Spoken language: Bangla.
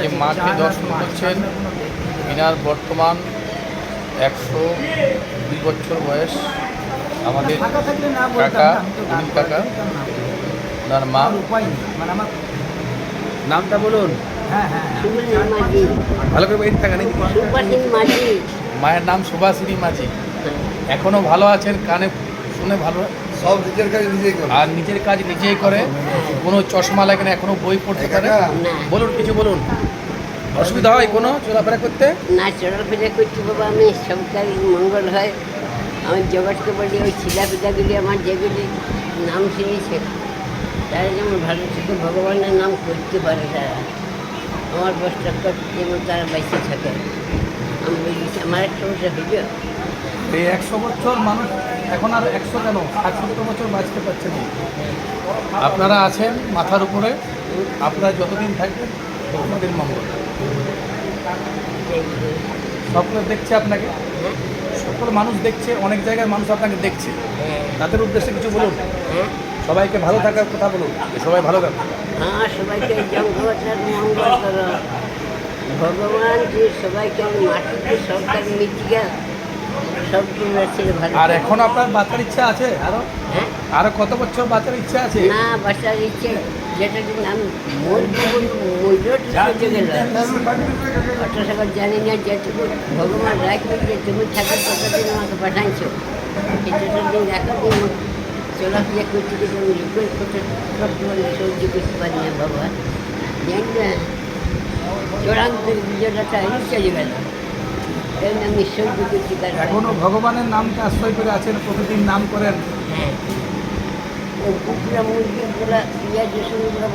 যে মাকে দর্শন করছেন, এনার বর্তমান 102 বছর বয়স। আমাদের কাকা, উনি কাকা, ওনার মা। নামটা বলুন। ভালো করে বই থাকা নাকি? মায়ের নাম সুভাষিনী মাঝি। এখনো ভালো আছেন, কানে শুনে ভালো, সব নিজের কাজ নিজেই করে। আর নিজের কাজ নিজেই করে, কোনো চশমা লাগে না, এখনো বই পড়তে পারে। বলুন, কিছু বলুন। অসুবিধা হয় কোনো চলাফেরা করতে? না, চলাফেরা করছি বাবা, আমি সরকারি মঙ্গল হয়। আমি জগৎকে বলি ওই ছিলাপিতাগুলি আমার যেগুলি নাম শুনেছে তারা যেমন ভালো থেকে ভগবানের নাম করতে পারে, তারা আমার বসটা যেমন তারা বেঁচে থাকে। আমি বলছি আমার একটা সমস্যা হইল, এই 100 বছর মানুষ এখন আর 100 কেন 60-70 বছর বাঁচতে পারছে না। আপনারা আছেন মাথার উপরে, আপনারা যতদিন থাকবেন ততদিন মঙ্গল। সকলে দেখছে আপনাকে, সকল মানুষ দেখছে, অনেক জায়গায় মানুষ আপনাকে দেখছে। তাদের উদ্দেশ্যে কিছু বলুন। সবাইকে ভালো থাকার কথা বলুন, সবাই ভালো থাকুন। হ্যাঁ, সবাইকে জগতের মঙ্গল করো। ভগবান যে সবাইকে মাটিতে সরকারি মিটিয়ে সব ছেলে ভালো। আর এখন আপনার বাচ্চার ইচ্ছা আছে আরো? হ্যাঁ, আরো কত বছর বাচ্চার ইচ্ছা আছে? না বাচ্চার ইচ্ছে যেটা দিন আমি মূল্য গেল অত সকাল জানি না, যেটুকু ভগবান রাখবে যে তুমি থাকার ততদিন আমাকে পাঠাইছো, সেটা দিন রাখার দিন চলাফেরা করতে গেলে আমি রিকোয়েস্ট করতে সহ্য করতে পারি না বাবা। জানি না চূড়ান্ত বিজয়টা চলে গেল, এই আমি সহ্য করতে পারি। এখনো ভগবানের নামকে আশ্রয় করে আছেন, প্রতিদিন নাম করেন। হ্যাঁ, ওই কুকুরা মুরগিগুলা পেঁয়াজ রসুনগুলো